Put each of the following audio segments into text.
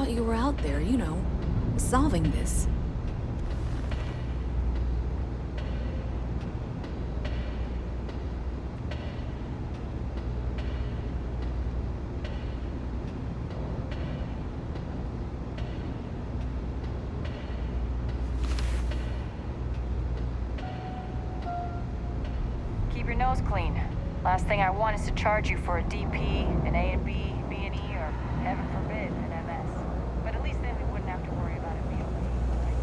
thought you were out there, solving this. Keep your nose clean. Last thing I want is to charge you for a DP, an A and B, B&E, or heaven forbid, an MS. But at least then we wouldn't have to worry about it being late, right?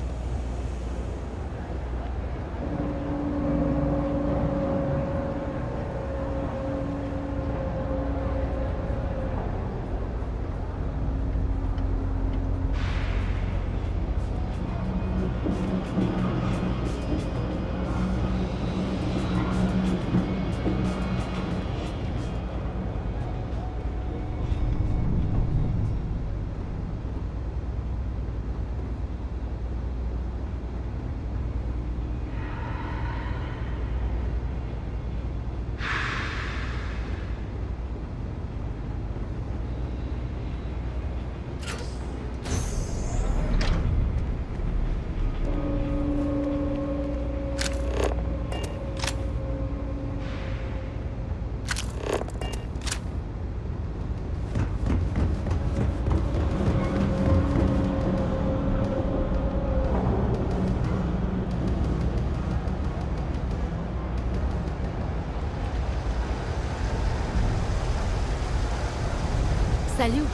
Salut.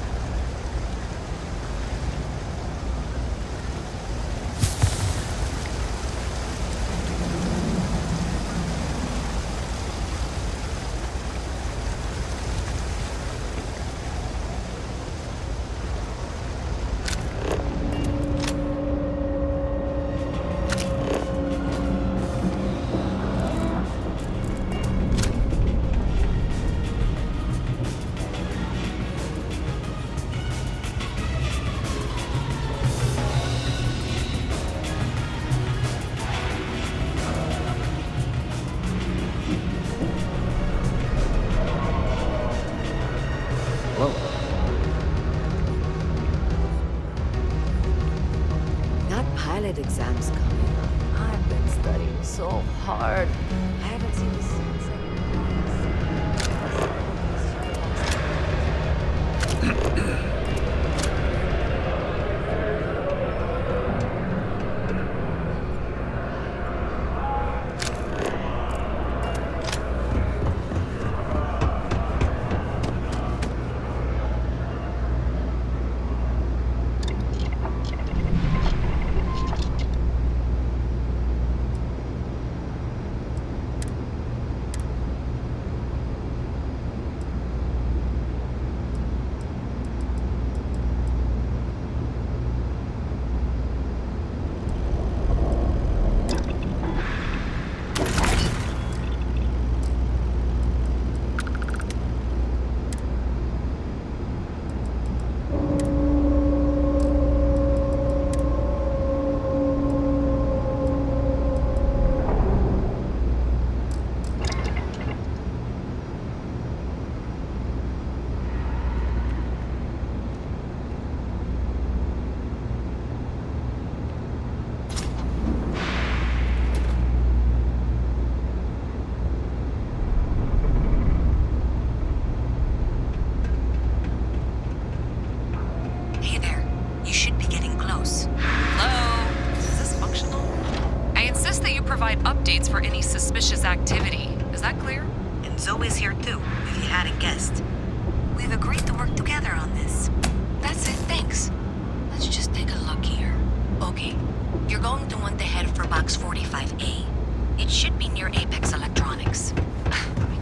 Exams coming up. I've been studying so hard. I haven't seen the sunset. Updates for any suspicious activity. Is that clear? And Zoe's here too, if you hadn't guessed. We've agreed to work together on this. That's it, thanks. Let's just take a look here. Okay, you're going to want to head for box 45A. It should be near Apex Electronics.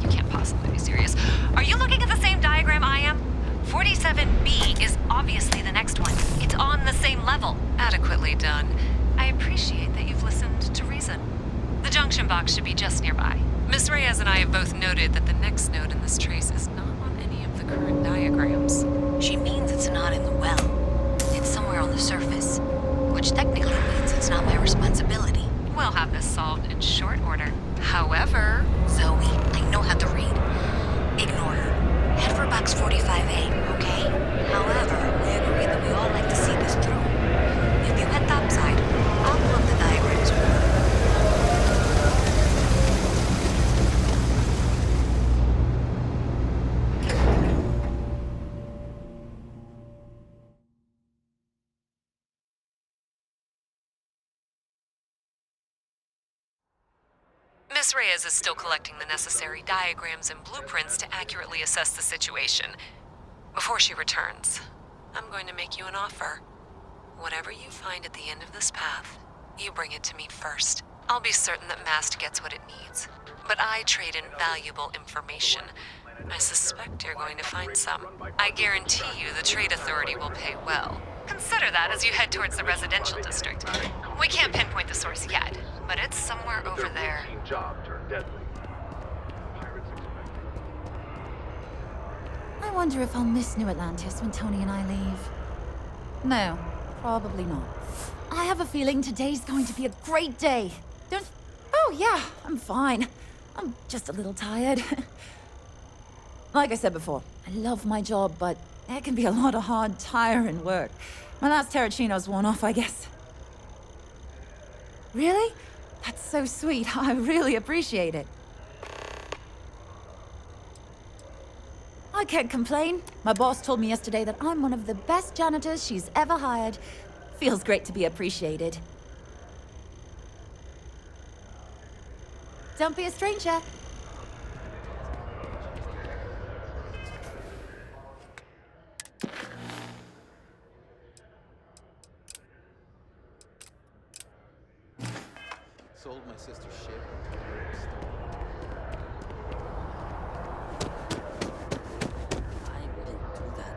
You can't possibly be serious. Are you looking at the same diagram I am? 47B is obviously the next one. It's on the same level. Adequately done. I appreciate that you've listened to reason. The junction box should be just nearby. Miss Reyes and I have both noted that the next node in this trace is not on any of the current diagrams. She means it's not in the well. It's somewhere on the surface, which technically means it's not my responsibility. We'll have this solved in short order. However... Zoe, I know how to read. Ignore her. Head for box 45A, okay? However, we agreed that we all like to Miss Reyes is still collecting the necessary diagrams and blueprints to accurately assess the situation. Before she returns, I'm going to make you an offer. Whatever you find at the end of this path, you bring it to me first. I'll be certain that Mast gets what it needs, but I trade in valuable information. I suspect you're going to find some. I guarantee you the Trade Authority will pay well. Consider that as you head towards the residential district. We can't pinpoint the source yet, but it's somewhere over there. I wonder if I'll miss New Atlantis when Tony and I leave. No, probably not. I have a feeling today's going to be a great day. Don't... Oh, yeah, I'm fine. I'm just a little tired. Like I said before, I love my job, but it can be a lot of hard, tiring work. My last Terracino's worn off, I guess. Really? That's so sweet. I really appreciate it. I can't complain. My boss told me yesterday that I'm one of the best janitors she's ever hired. Feels great to be appreciated. Don't be a stranger. Sold my sister's ship. I wouldn't do that.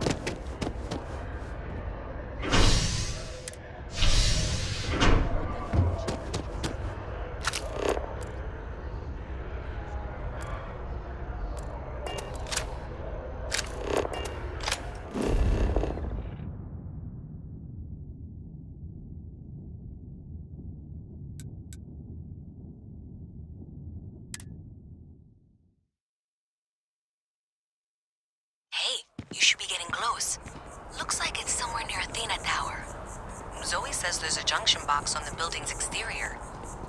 Hey, you should be getting close. Looks like it's somewhere near Athena Tower. Zoe says there's a junction box on the building's exterior.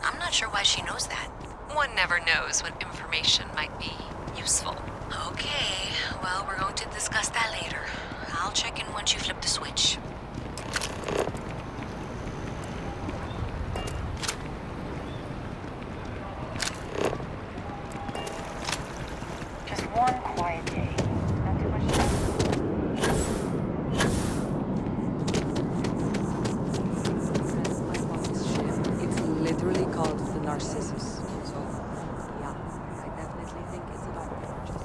I'm not sure why she knows that. One never knows when information might be useful. Okay, well, we're going to discuss that later. I'll check in once you flip the switch. Just one quiet day. Not too much stress. That's my boss's ship. It's literally called the Narcissus. So, yeah, I definitely think it's a dollar purchase.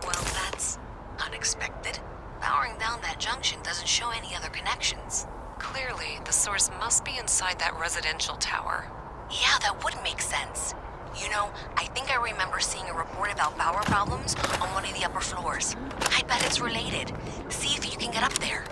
Well, that's unexpected. Powering down that junction doesn't show any other connections. Clearly, the source must be inside that residential tower. Yeah, that would make sense. You know, I think I remember seeing a report about power problems on one of the upper floors. I bet it's related. See if you can get up there.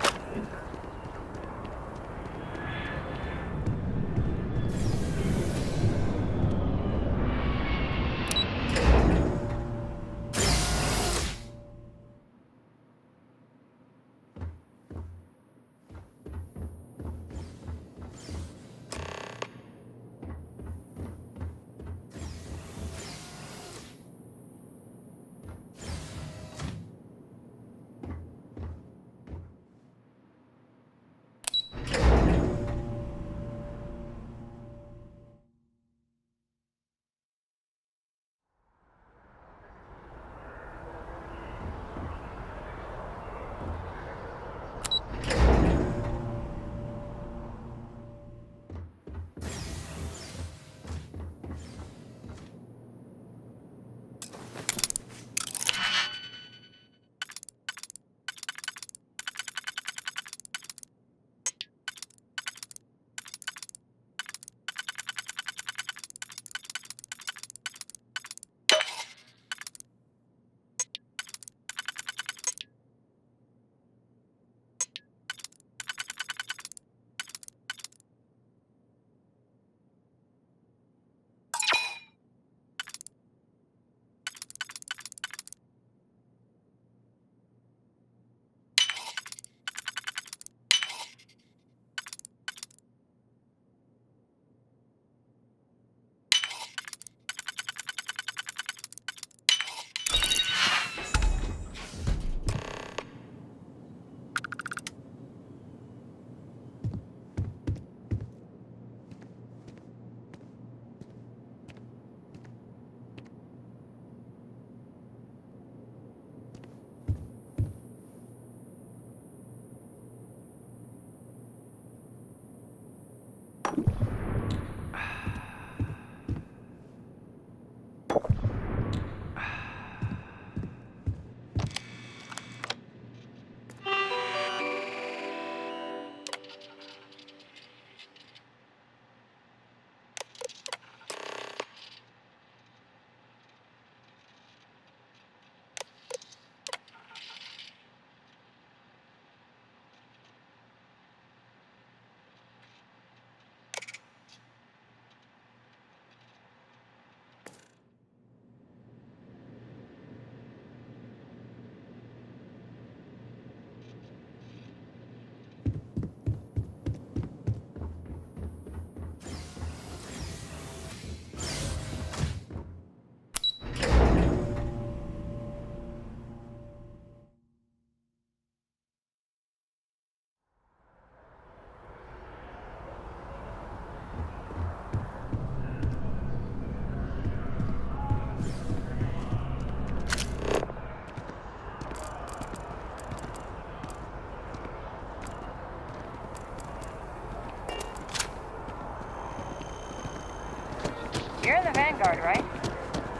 guard, right?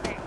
Hey.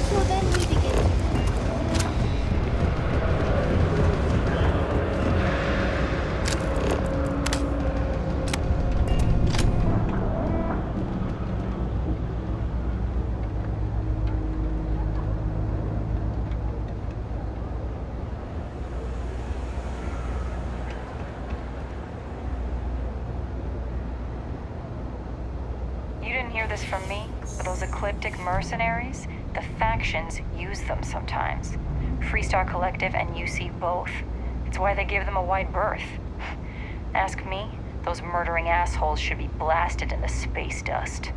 So then we begin. You didn't hear this from me, but those ecliptic mercenaries, the factions use them sometimes. Freestar Collective and UC both. It's why they give them a wide berth. Ask me, those murdering assholes should be blasted into space dust.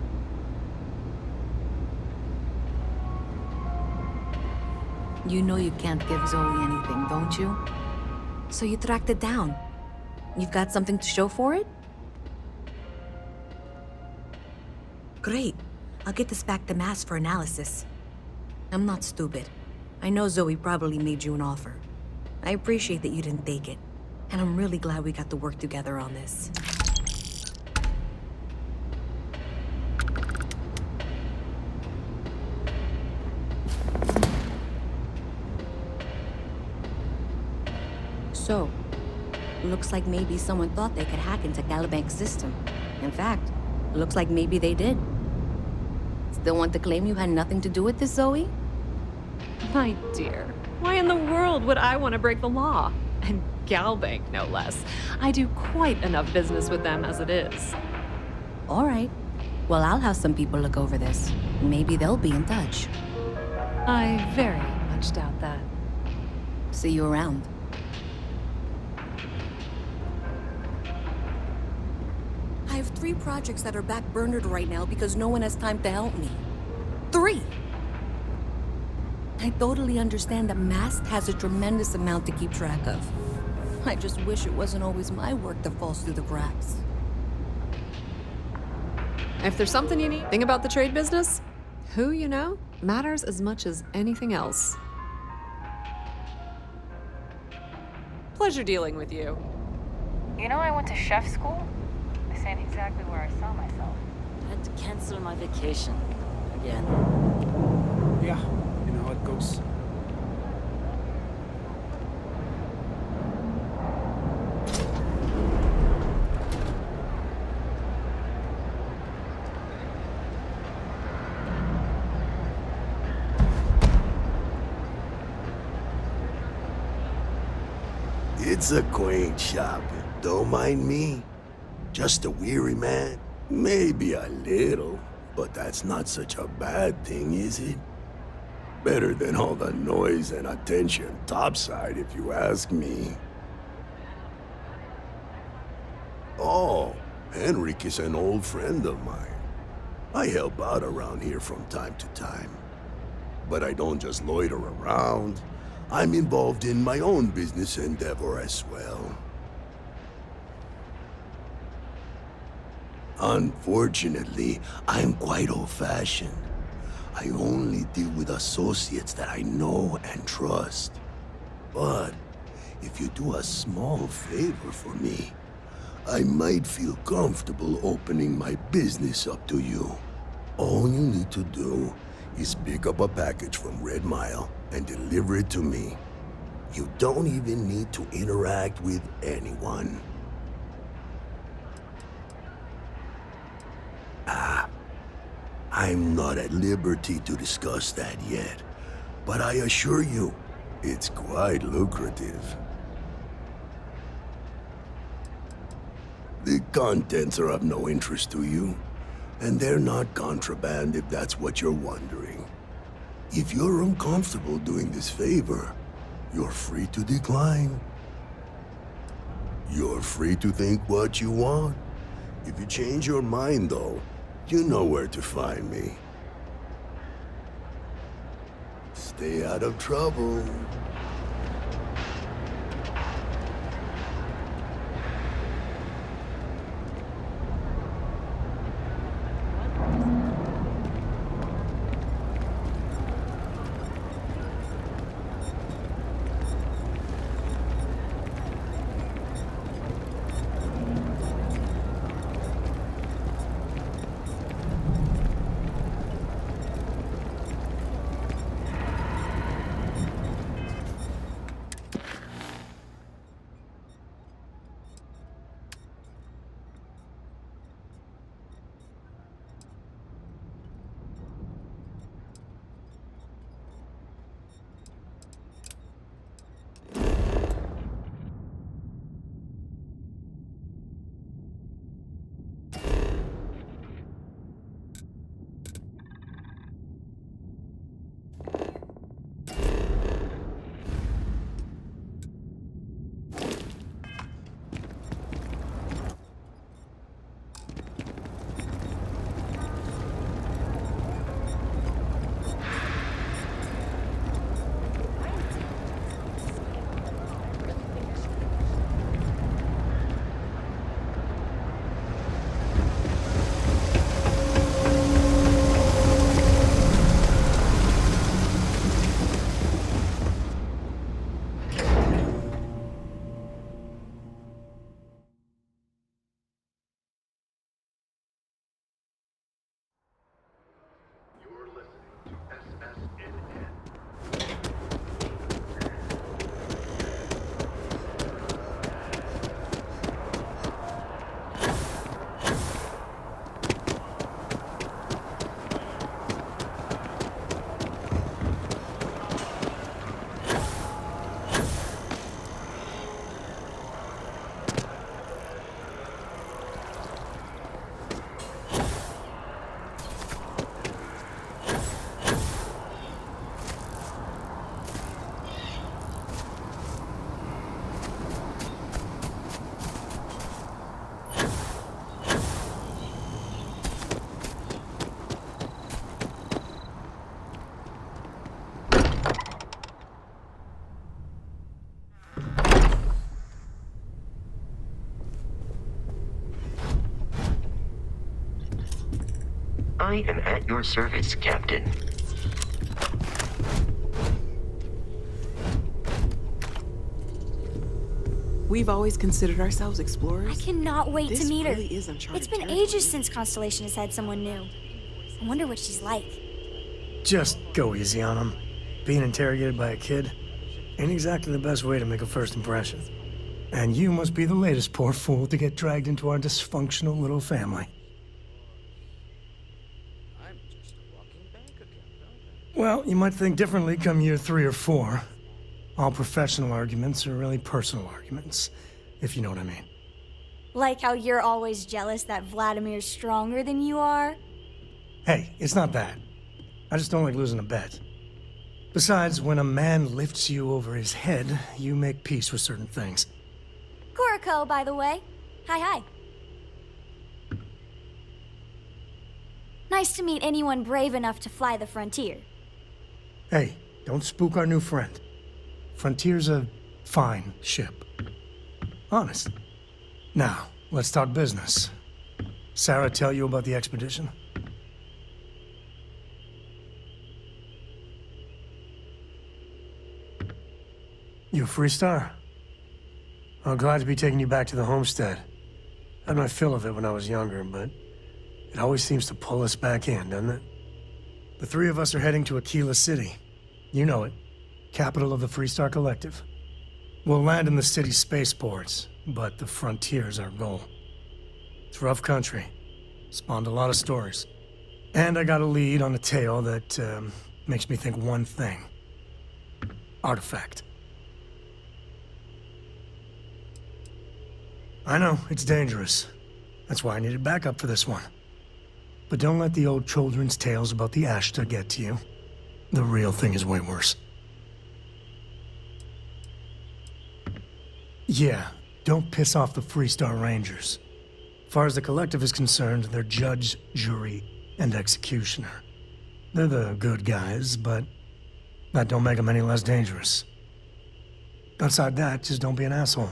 You know you can't give Zoe anything, don't you? So you tracked it down. You've got something to show for it? Great. I'll get this back to Mass for analysis. I'm not stupid. I know Zoe probably made you an offer. I appreciate that you didn't take it. And I'm really glad we got to work together on this. So, looks like maybe someone thought they could hack into Galabank's system. In fact, looks like maybe they did. Still want to claim you had nothing to do with this, Zoe? My dear, why in the world would I want to break the law? And Galbank, no less. I do quite enough business with them as it is. All right. Well, I'll have some people look over this. Maybe they'll be in touch. I very much doubt that. See you around. I have 3 projects that are backburnered right now because no one has time to help me. 3! I totally understand that Mast has a tremendous amount to keep track of. I just wish it wasn't always my work that falls through the cracks. If there's something you need, think about the trade business. Who you know matters as much as anything else. Pleasure dealing with you. You know I went to chef school? This ain't exactly where I saw myself. I had to cancel my vacation. Again. Yeah, you know how it goes. It's a quaint shop. Don't mind me. Just a weary man? Maybe a little, but that's not such a bad thing, is it? Better than all the noise and attention topside, if you ask me. Oh, Henrik is an old friend of mine. I help out around here from time to time. But I don't just loiter around. I'm involved in my own business endeavor as well. Unfortunately, I'm quite old-fashioned. I only deal with associates that I know and trust. But if you do a small favor for me, I might feel comfortable opening my business up to you. All you need to do is pick up a package from Red Mile and deliver it to me. You don't even need to interact with anyone. I'm not at liberty to discuss that yet, but I assure you, it's quite lucrative. The contents are of no interest to you, and they're not contraband if that's what you're wondering. If you're uncomfortable doing this favor, you're free to decline. You're free to think what you want. If you change your mind, though, you know where to find me. Stay out of trouble. I am at your service, Captain. We've always considered ourselves explorers. I cannot wait This to meet her. really is uncharted It's been territory. ages since Constellation has had someone new. I wonder what she's like. Just go easy on him. Being interrogated by a kid ain't exactly the best way to make a first impression. And you must be the latest poor fool to get dragged into our dysfunctional little family. Well, you might think differently come year 3 or 4. All professional arguments are really personal arguments, if you know what I mean. Like how you're always jealous that Vladimir's stronger than you are? Hey, it's not that. I just don't like losing a bet. Besides, when a man lifts you over his head, you make peace with certain things. Kuriko, by the way. Hi. Nice to meet anyone brave enough to fly the frontier. Hey, don't spook our new friend. Frontier's a fine ship. Honest. Now, let's talk business. Sarah tell you about the expedition? You a Freestar? I'm glad to be taking you back to the homestead. I had my fill of it when I was younger, but it always seems to pull us back in, doesn't it? The 3 of us are heading to Akila City. You know it. Capital of the Freestar Collective. We'll land in the city's spaceports, but the frontier's our goal. It's rough country. Spawned a lot of stories. And I got a lead on a tale that makes me think one thing. Artifact. I know, it's dangerous. That's why I needed backup for this one. But don't let the old children's tales about the Ashta get to you. The real thing is way worse. Yeah, don't piss off the Freestar Rangers. As far as the Collective is concerned, they're judge, jury, and executioner. They're the good guys, but that don't make them any less dangerous. Outside that, just don't be an asshole.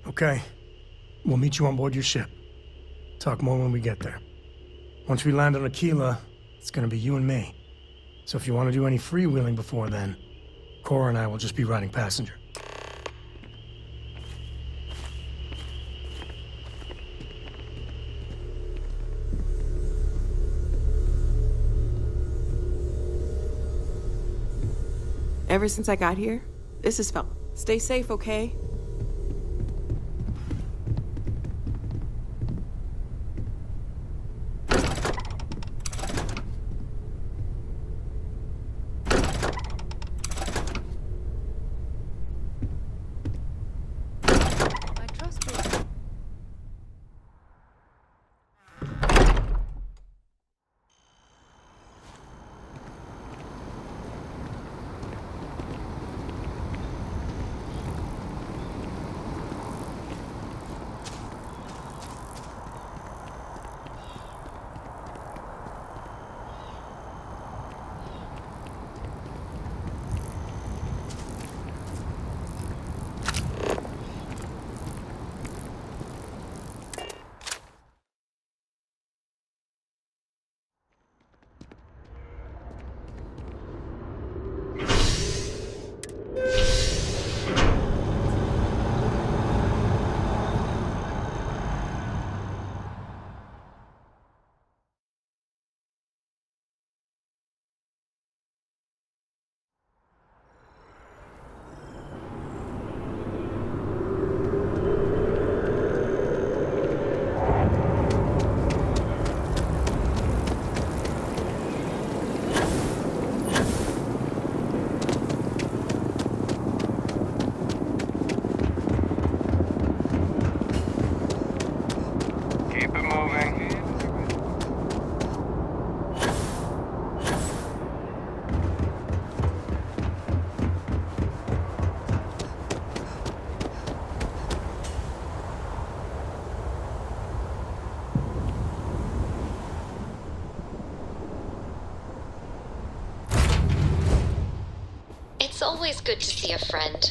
Okay. We'll meet you on board your ship. Talk more when we get there. Once we land on Akila, it's gonna be you and me. So if you want to do any freewheeling before then, Cora and I will just be riding passenger. Ever since I got here, this has felt. Stay safe, okay? It's always good to see a friend.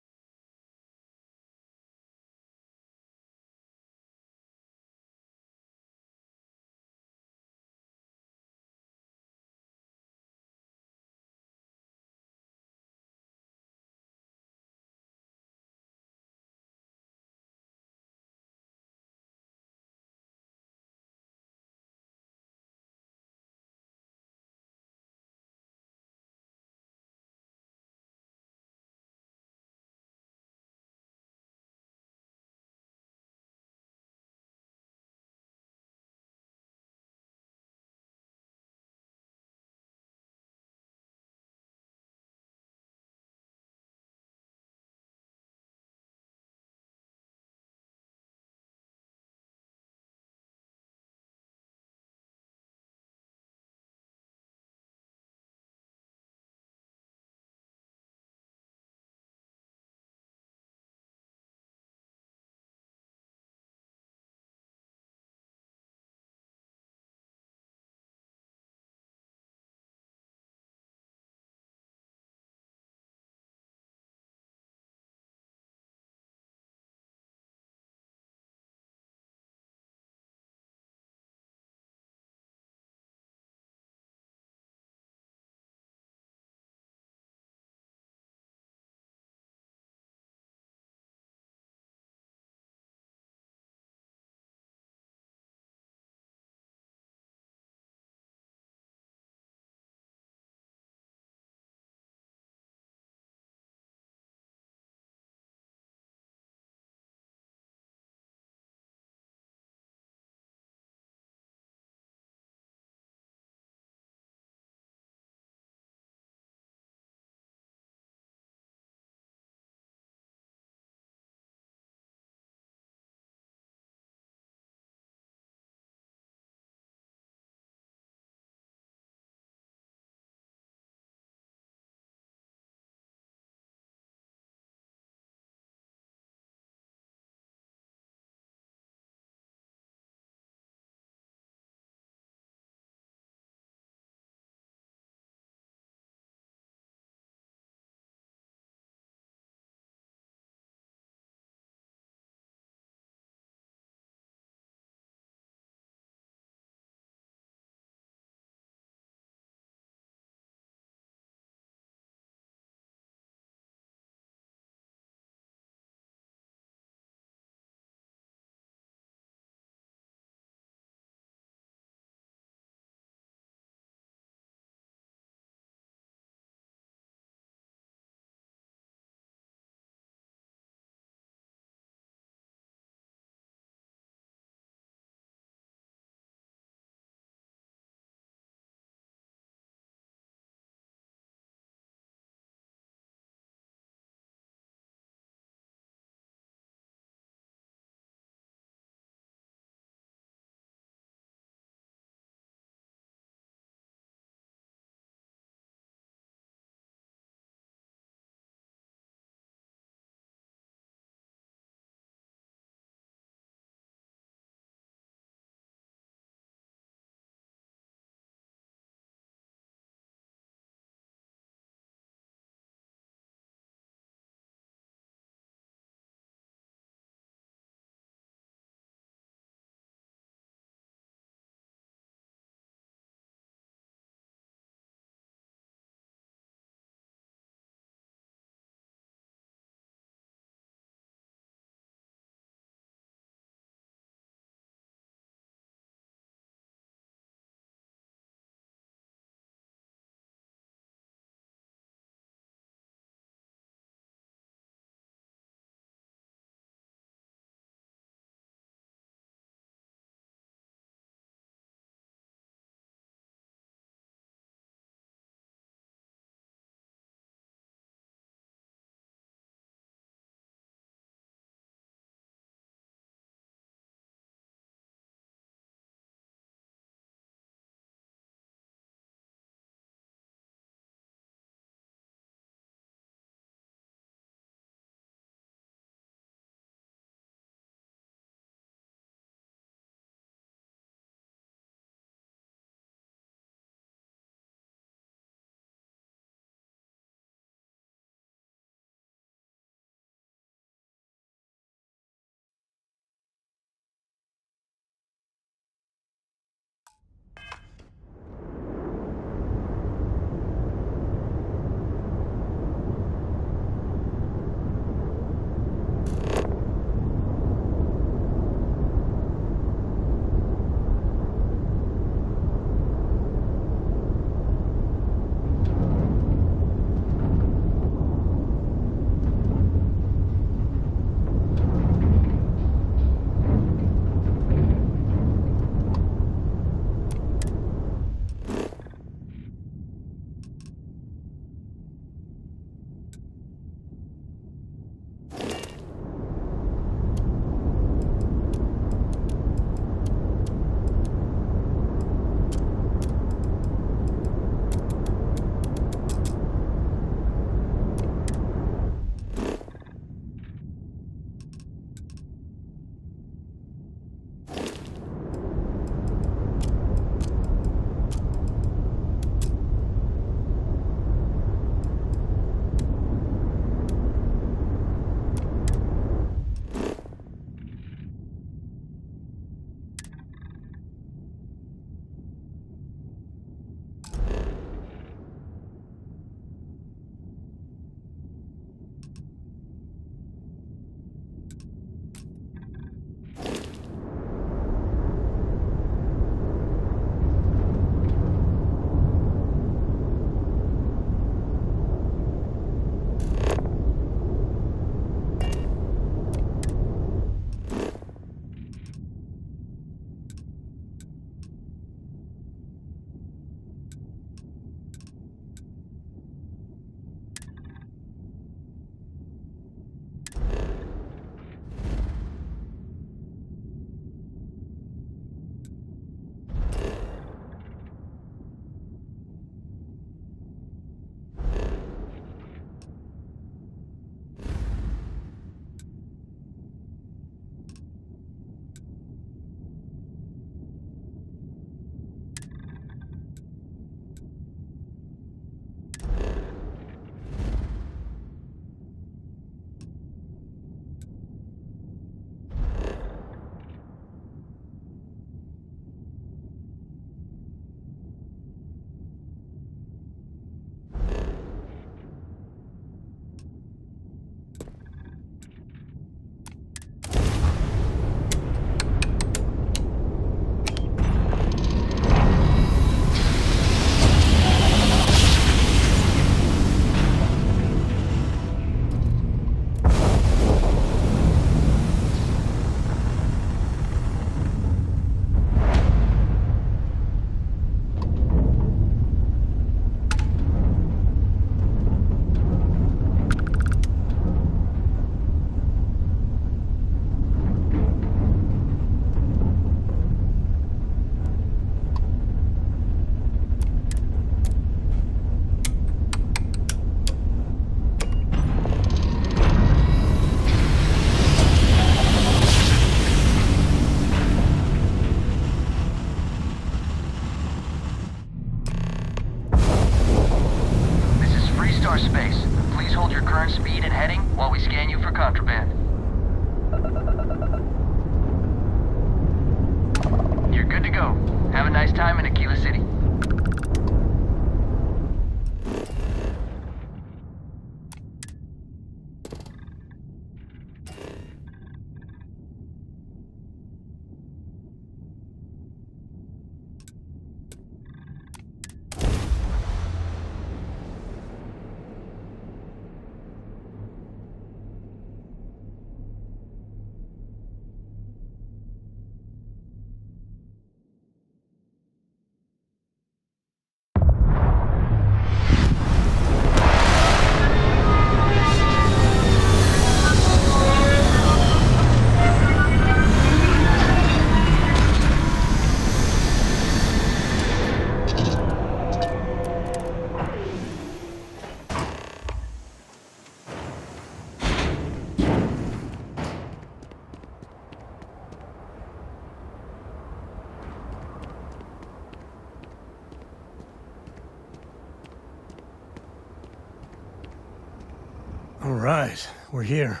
right, we're here.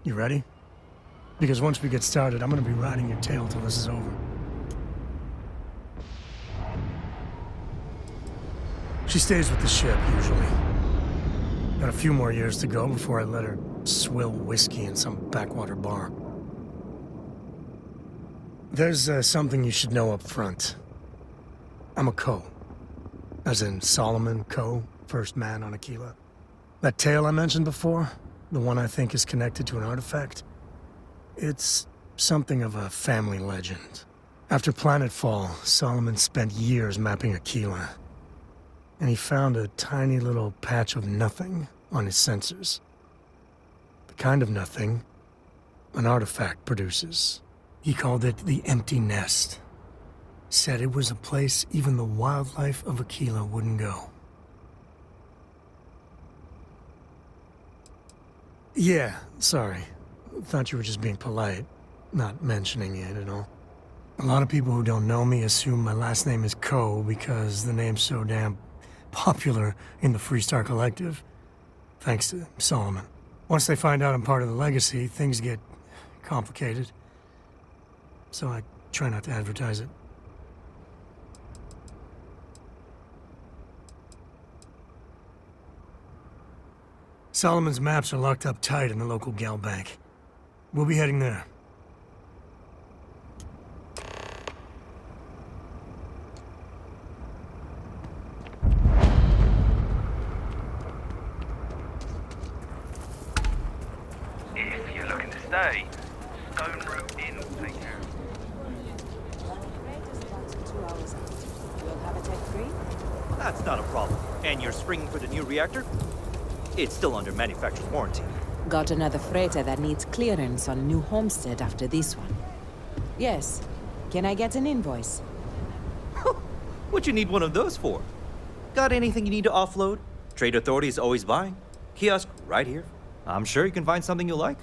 You ready? Because once we get started, I'm gonna be riding your tail till this is over. She stays with the ship, usually. Got a few more years to go before I let her swill whiskey in some backwater bar. There's something you should know up front. I'm a Co. As in Solomon Co., first man on Akila. That tale I mentioned before, the one I think is connected to an artifact, it's something of a family legend. After Planetfall, Solomon spent years mapping Akila, and he found a tiny little patch of nothing on his sensors. The kind of nothing an artifact produces. He called it the Empty Nest. Said it was a place even the wildlife of Akila wouldn't go. Yeah, sorry. Thought you were just being polite, not mentioning it at all. A lot of people who don't know me assume my last name is Co because the name's so damn popular in the Freestar Collective, thanks to Solomon. Once they find out I'm part of the Legacy, things get complicated. So I try not to advertise it. Solomon's maps are locked up tight in the local gal bank. We'll be heading there. If you're looking to stay, Stone Route Inn will take care of you. You'll have a tech free? That's not a problem. And you're springing for the new reactor? It's still under manufacturer's warranty. Got another freighter that needs clearance on New Homestead after this one. Yes. Can I get an invoice? What you need one of those for? Got anything you need to offload? Trade Authority is always buying. Kiosk right here. I'm sure you can find something you like.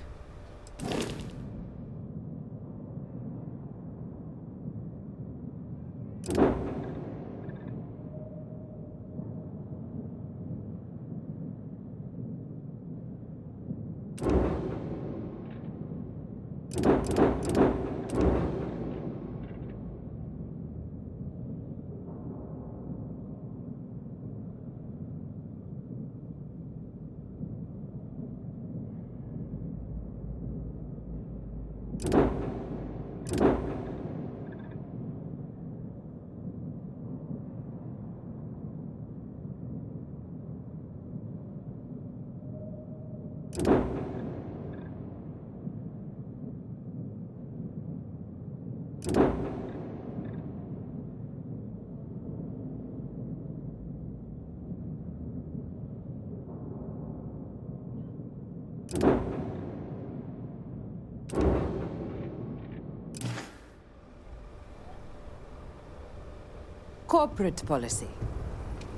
Corporate policy.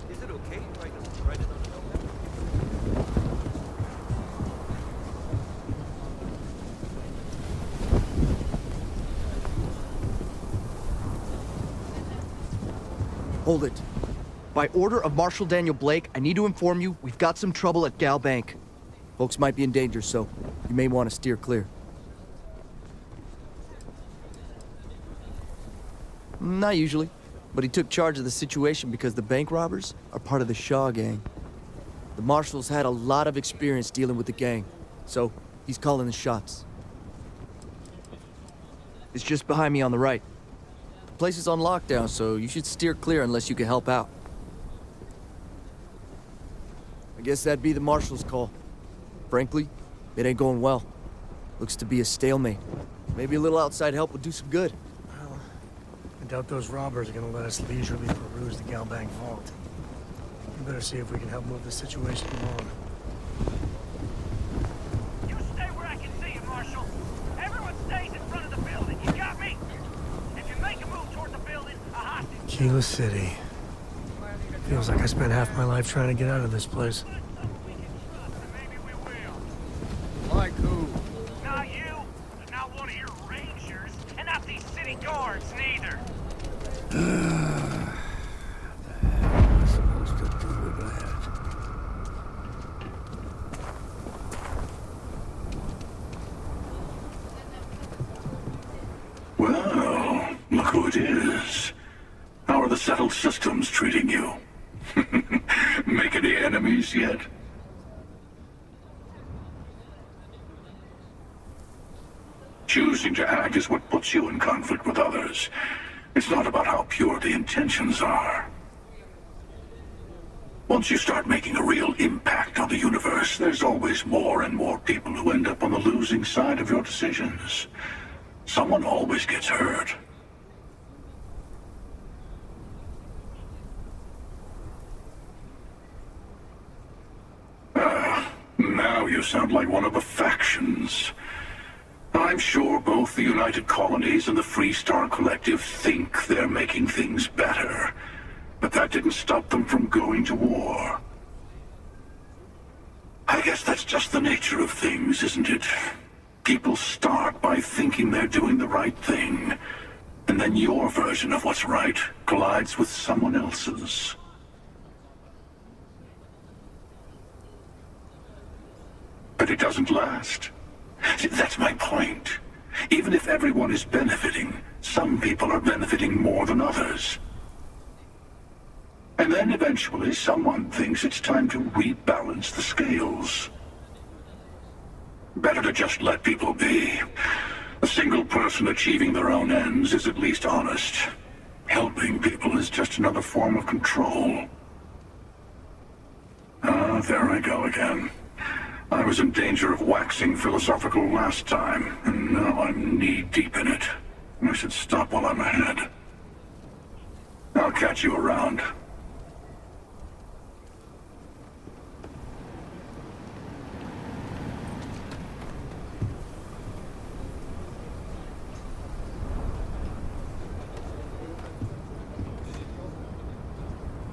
Is it okay if I just write it on a notepad? Hold it. By order of Marshal Daniel Blake, I need to inform you we've got some trouble at Gal Bank. Folks might be in danger, so you may want to steer clear. Not usually, but he took charge of the situation because the bank robbers are part of the Shaw gang. The Marshal's had a lot of experience dealing with the gang, so he's calling the shots. It's just behind me on the right. The place is on lockdown, so you should steer clear unless you can help out. I guess that'd be the Marshal's call. Frankly, it ain't going well. Looks to be a stalemate. Maybe a little outside help would do some good. Well, I doubt those robbers are gonna let us leisurely peruse the gal bank vault. We better see if we can help move the situation along. You stay where I can see you, Marshal. Everyone stays in front of the building. You got me? If you make a move toward the building, a hostage... Akila City. Feels like I spent half my life trying to get out of this place. Like who? Not you. Not one of your rangers. And not these city guards, neither. What the hell am I supposed to do with that? Well, look who it is. How are the settled systems treating you? Make any enemies yet? Choosing to act is what puts you in conflict with others. It's not about how pure the intentions are. Once you start making a real impact on the universe, there's always more and more people who end up on the losing side of your decisions. Someone always gets hurt. Now you sound like one of the factions. I'm sure both the United Colonies and the Freestar Collective think they're making things better. But that didn't stop them from going to war. I guess that's just the nature of things, isn't it? People start by thinking they're doing the right thing, and then your version of what's right collides with someone else's. But it doesn't last. See, that's my point. Even if everyone is benefiting, some people are benefiting more than others. And then eventually someone thinks it's time to rebalance the scales. Better to just let people be. A single person achieving their own ends is at least honest. Helping people is just another form of control. Ah, there I go again. I was in danger of waxing philosophical last time, and now I'm knee-deep in it. I should stop while I'm ahead. I'll catch you around.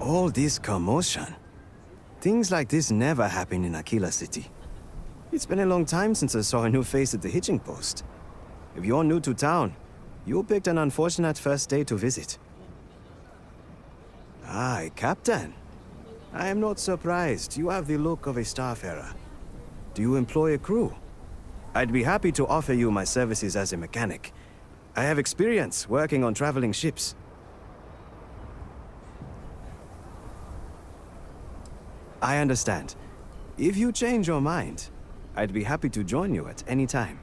All this commotion. Things like this never happen in Akila City. It's been a long time since I saw a new face at the hitching post. If you're new to town, you picked an unfortunate first day to visit. Aye, Captain. I am not surprised. You have the look of a starfarer. Do you employ a crew? I'd be happy to offer you my services as a mechanic. I have experience working on traveling ships. I understand. If you change your mind, I'd be happy to join you at any time.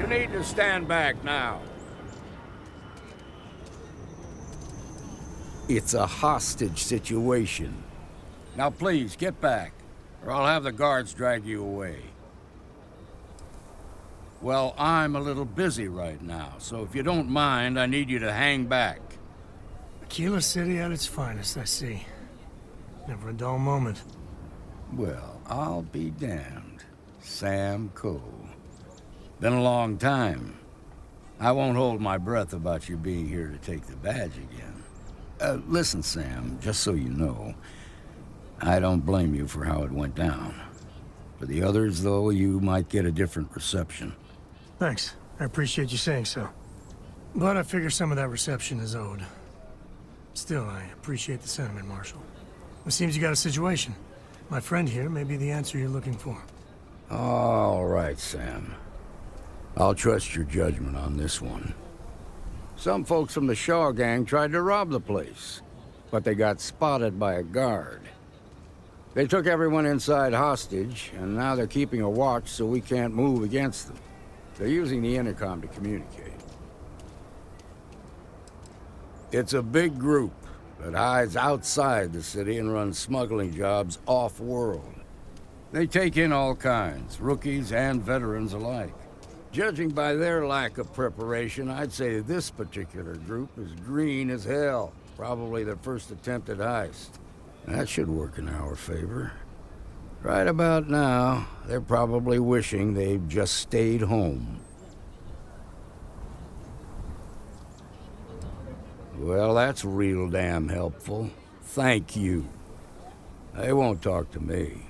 You need to stand back now. It's a hostage situation. Now please, get back, or I'll have the guards drag you away. Well, I'm a little busy right now, so if you don't mind, I need you to hang back. Akila City at its finest, I see. Never a dull moment. Well, I'll be damned. Sam Cole. Been a long time. I won't hold my breath about you being here to take the badge again. Listen, Sam, just so you know, I don't blame you for how it went down. For the others, though, you might get a different reception. Thanks. I appreciate you saying so. But I figure some of that reception is owed. Still, I appreciate the sentiment, Marshal. It seems you got a situation. My friend here may be the answer you're looking for. All right, Sam. I'll trust your judgment on this one. Some folks from the Shaw gang tried to rob the place, but they got spotted by a guard. They took everyone inside hostage, and now they're keeping a watch so we can't move against them. They're using the intercom to communicate. It's a big group that hides outside the city and runs smuggling jobs off-world. They take in all kinds, rookies and veterans alike. Judging by their lack of preparation, I'd say this particular group is green as hell. Probably their first attempt at heist. That should work in our favor. Right about now, they're probably wishing they'd just stayed home. Well, that's real damn helpful. Thank you. They won't talk to me.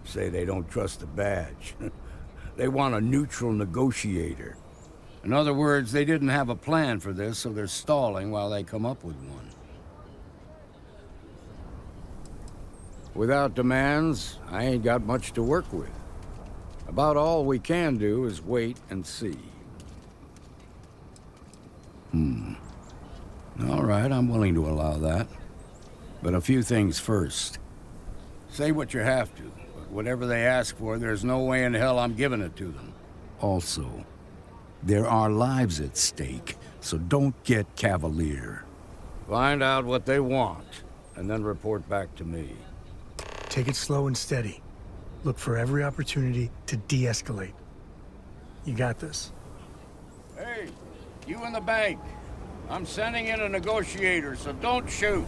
Say they don't trust the badge. They want a neutral negotiator. In other words, they didn't have a plan for this, so they're stalling while they come up with one. Without demands, I ain't got much to work with. About all we can do is wait and see. All right, I'm willing to allow that. But a few things first. Say what you have to, but whatever they ask for, there's no way in hell I'm giving it to them. Also, there are lives at stake, so don't get cavalier. Find out what they want, and then report back to me. Take it slow and steady. Look for every opportunity to de-escalate. You got this. Hey, you in the bank. I'm sending in a negotiator, so don't shoot.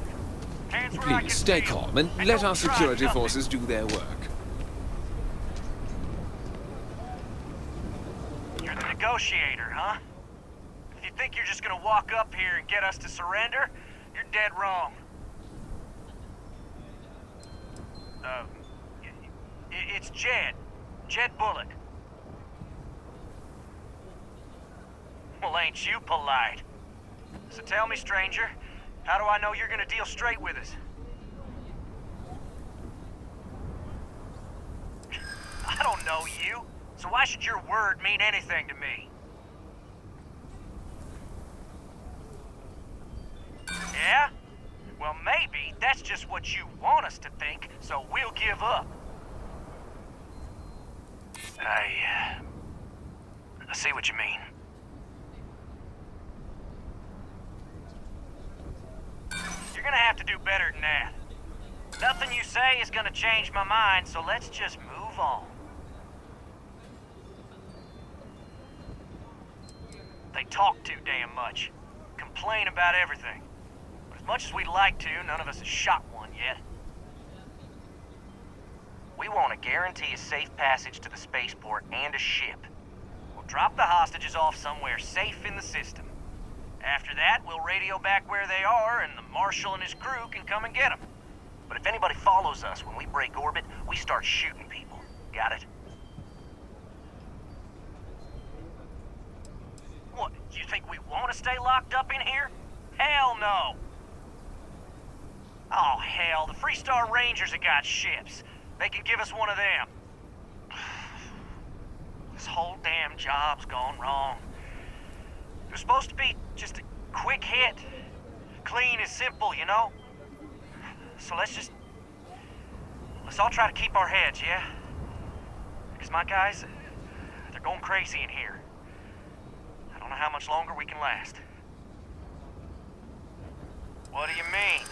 Please stay calm and let our security forces do their work. You're the negotiator, huh? If you think you're just gonna walk up here and get us to surrender, you're dead wrong. It's Jed. Jed Bullock. Well, ain't you polite? So tell me, stranger, how do I know you're gonna deal straight with us? I don't know you, so why should your word mean anything to me? Yeah? Well, maybe that's just what you want us to think, so we'll give up. I see what you mean. You're gonna have to do better than that. Nothing you say is gonna change my mind, so let's just move on. They talk too damn much. Complain about everything. But as much as we'd like to, none of us has shot one yet. We want to guarantee a safe passage to the spaceport and a ship. We'll drop the hostages off somewhere safe in the system. After that, we'll radio back where they are, and the Marshal and his crew can come and get them. But if anybody follows us when we break orbit, we start shooting people. Got it? What, you think we want to stay locked up in here? Hell no! Oh, hell, the Freestar Rangers have got ships. They can give us one of them. This whole damn job's gone wrong. It was supposed to be just a quick hit. Clean and simple, you know? So let's all try to keep our heads, yeah? Because my guys, they're going crazy in here. I don't know how much longer we can last. What do you mean?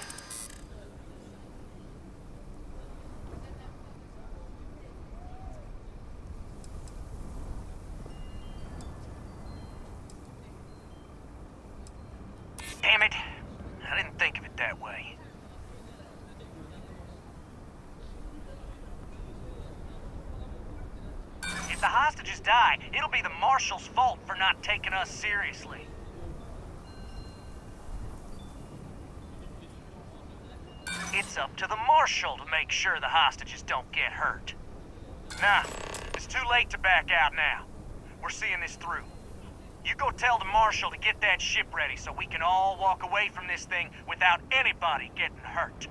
Damn it. I didn't think of it that way. If the hostages die, it'll be the Marshal's fault for not taking us seriously. It's up to the Marshal to make sure the hostages don't get hurt. Nah, it's too late to back out now. We're seeing this through. You go tell the Marshal to get that ship ready so we can all walk away from this thing without anybody getting hurt.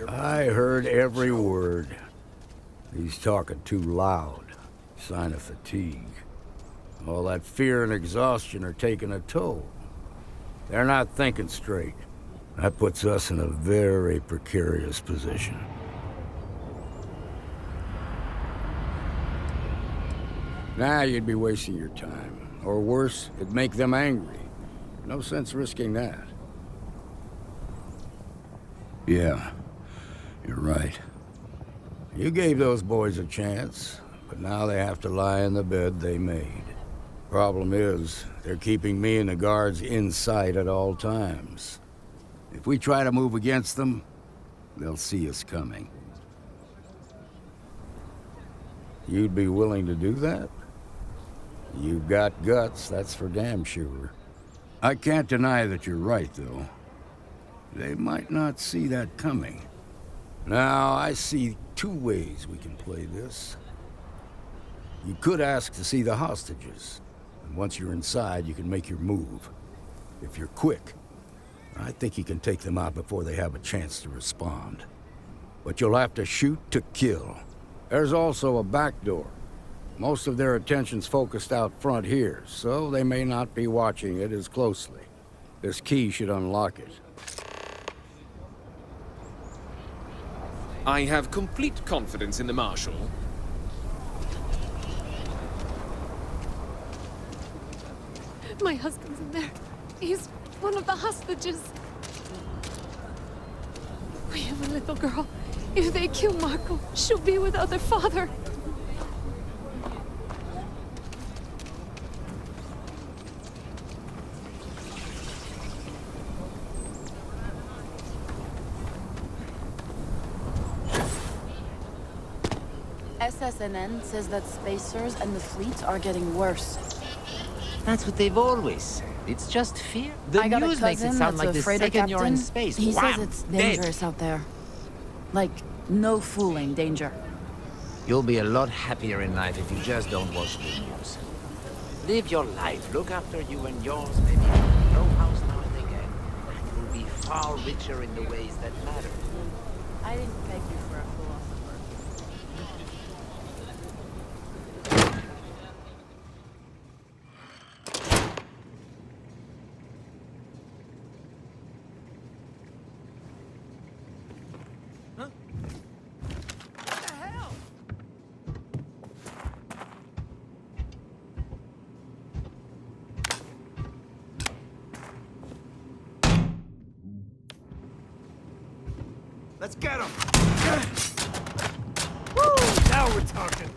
I heard every word. He's talking too loud. Sign of fatigue. All that fear and exhaustion are taking a toll. They're not thinking straight. That puts us in a very precarious position. Nah, you'd be wasting your time. Or worse, it'd make them angry. No sense risking that. Yeah, you're right. You gave those boys a chance, but now they have to lie in the bed they made. Problem is, they're keeping me and the guards in sight at all times. If we try to move against them, they'll see us coming. You'd be willing to do that? You've got guts, that's for damn sure. I can't deny that you're right, though. They might not see that coming. Now, I see two ways we can play this. You could ask to see the hostages, and once you're inside, you can make your move. If you're quick, I think you can take them out before they have a chance to respond. But you'll have to shoot to kill. There's also a back door. Most of their attention's focused out front here, so they may not be watching it as closely. This key should unlock it. I have complete confidence in the Marshal. My husband's in there. He's one of the hostages. We have a little girl. If they kill Marco, she'll be without their father. SSNN says that spacers and the fleet are getting worse. That's what they've always said. It's just fear. The I got news a makes it cousin sound that's like the afraid of second you're in Captain. space, He wham, says it's dead. dangerous out there. Like, no fooling danger. You'll be a lot happier in life if you just don't watch the news. Live your life, look after you and yours, maybe no house now and again, and you'll be far richer in the ways that matter. I didn't beg you for a philosopher. Let's get him! Woo! Now we're talking.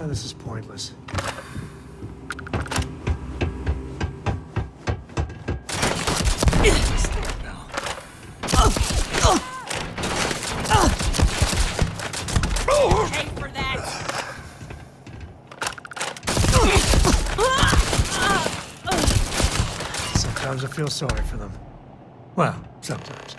This is pointless. Sometimes I feel sorry for them. Well, sometimes.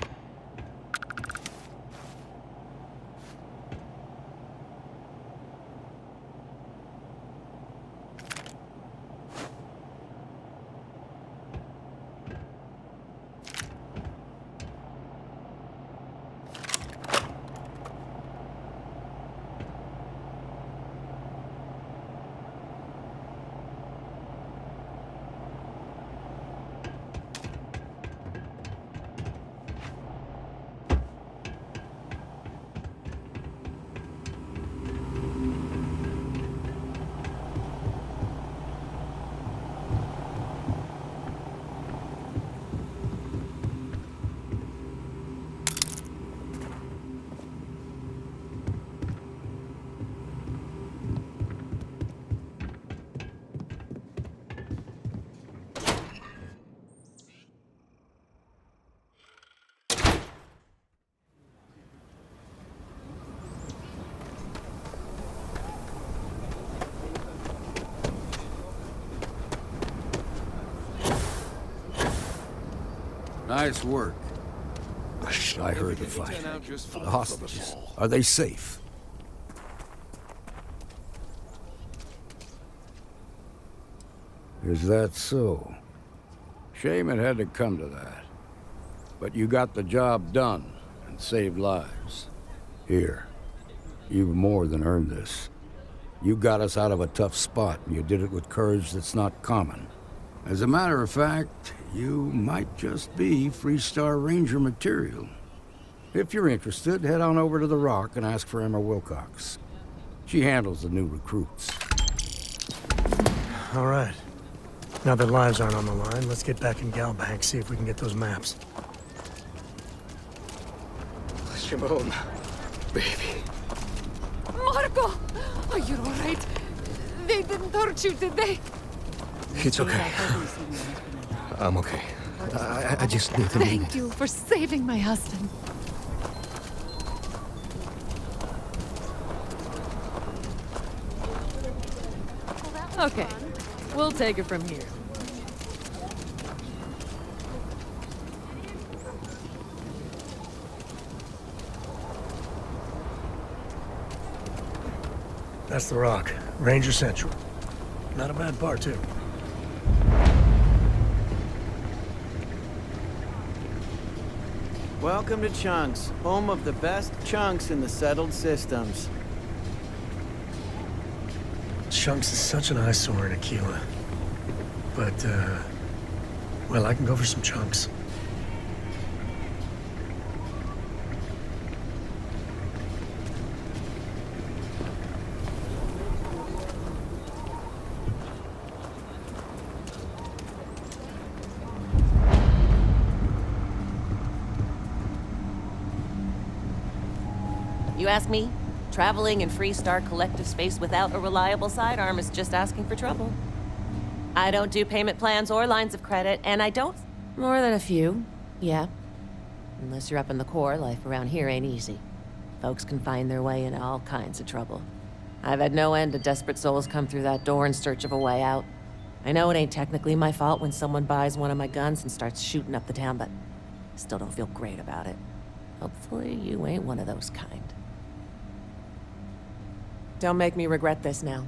Nice work. I heard the fight. The hostages. Are they safe? Is that so? Shame it had to come to that. But you got the job done and saved lives. Here, you've more than earned this. You got us out of a tough spot, and you did it with courage that's not common. As a matter of fact, you might just be Freestar Ranger material. If you're interested, head on over to the Rock and ask for Emma Wilcox. She handles the new recruits. All right. Now that lives aren't on the line, let's get back in Galbank, see if we can get those maps. Shimon, baby. Marco! Are you all right? They didn't hurt you, did they? It's okay. I'm okay. I just need a minute. Thank you for saving my husband. Okay, we'll take it from here. That's the Rock. Ranger Central. Not a bad bar, too. Welcome to Chunks, home of the best chunks in the settled systems. Chunks is such an eyesore in Akila. But, well, I can go for some chunks. You ask me? Traveling in Freestar Collective space without a reliable sidearm is just asking for trouble. I don't do payment plans or lines of credit, and I don't... More than a few, yeah. Unless you're up in the core, life around here ain't easy. Folks can find their way into all kinds of trouble. I've had no end of desperate souls come through that door in search of a way out. I know it ain't technically my fault when someone buys one of my guns and starts shooting up the town, but I still don't feel great about it. Hopefully you ain't one of those kind. Don't make me regret this now.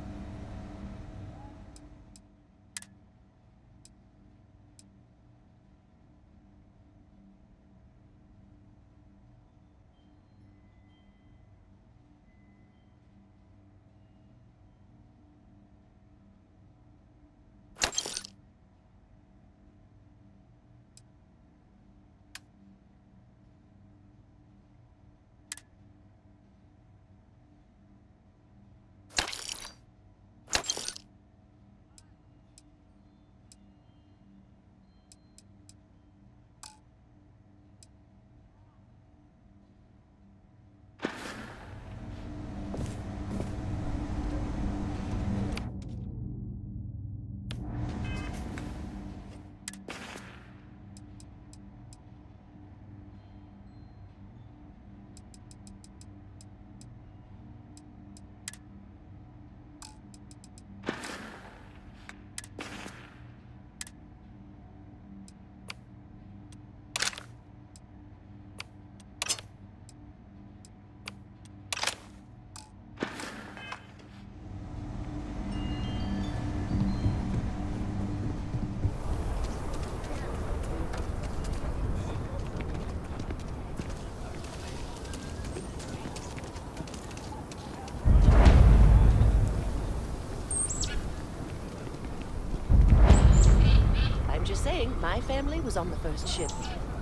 Just saying, my family was on the first ship.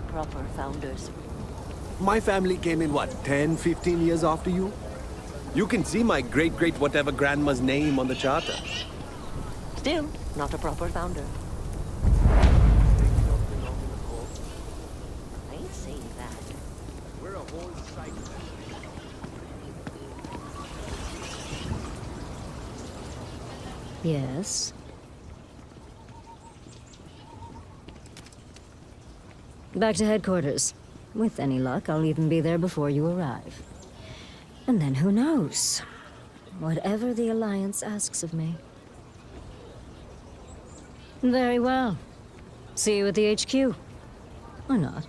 Proper founders. My family came in, what, 10, 15 years after you? You can see my great-great-whatever grandma's name on the charter. Still, not a proper founder. I ain't saying that. We're a whole site. Yes? Back to headquarters. With any luck, I'll even be there before you arrive. And then who knows? Whatever the Alliance asks of me. Very well. See you at the HQ. Or not.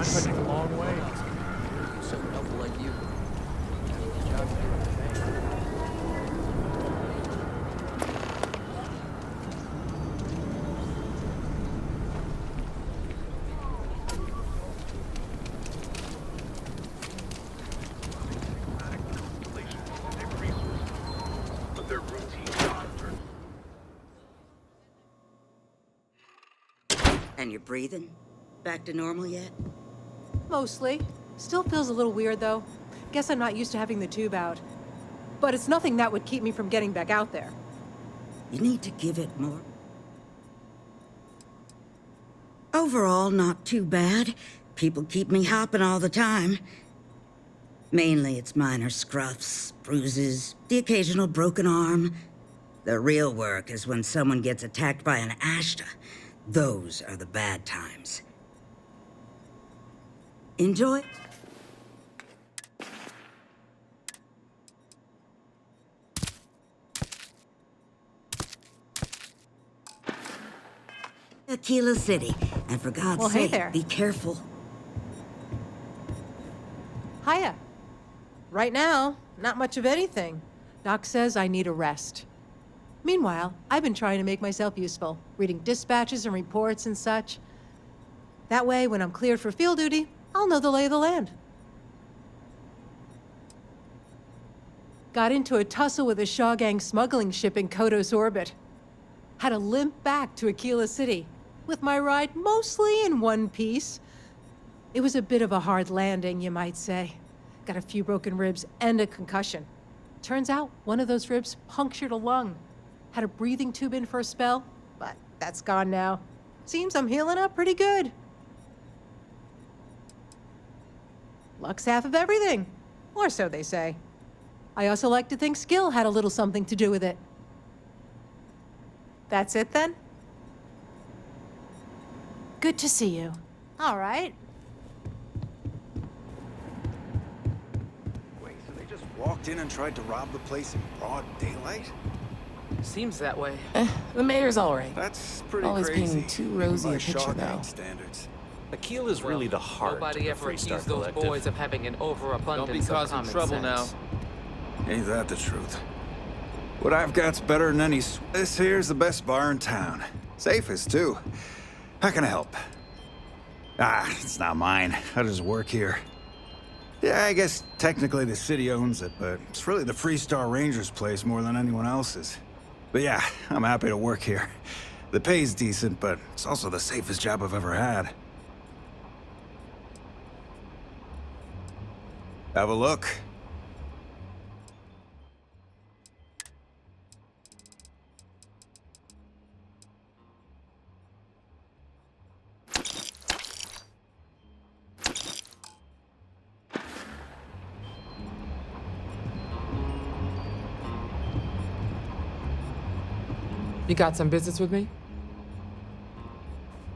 Nice. a long way. Someone helpful like you. Good job here at the bank. And you're breathing? Back to normal yet? Mostly. Still feels a little weird, though. Guess I'm not used to having the tube out. But it's nothing that would keep me from getting back out there. You need to give it more. Overall, not too bad. People keep me hopping all the time. Mainly it's minor scruffs, bruises, the occasional broken arm. The real work is when someone gets attacked by an Ashta. Those are the bad times. Enjoy. Akila City, and for God's Well, hey sake, there. be careful. Hiya. Right now, not much of anything. Doc says I need a rest. Meanwhile, I've been trying to make myself useful, reading dispatches and reports and such. That way, when I'm cleared for field duty, I'll know the lay of the land. Got into a tussle with a Shaw Gang smuggling ship in Kodos orbit. Had to limp back to Akila City, with my ride mostly in one piece. It was a bit of a hard landing, you might say. Got a few broken ribs and a concussion. Turns out one of those ribs punctured a lung. Had a breathing tube in for a spell, but that's gone now. Seems I'm healing up pretty good. Luck's half of everything, or so they say. I also like to think skill had a little something to do with it. That's it then? Good to see you. All right. Wait, so they just walked in and tried to rob the place in broad daylight? Seems that way. The mayor's all right. That's pretty Always crazy. painting too rosy By a picture, Shaw though. Gang standards. Aquila's really the heart Nobody of the ever Freestar accused those Collective. boys of having an overabundance Don't be of causing common trouble sense. Ain't that the truth? What I've got's better than any. This here's the best bar in town. Safest, too. How can I help? Ah, it's not mine. I just work here. Yeah, I guess technically the city owns it, but it's really the Freestar Rangers' place more than anyone else's. But yeah, I'm happy to work here. The pay's decent, but it's also the safest job I've ever had. Have a look. You got some business with me?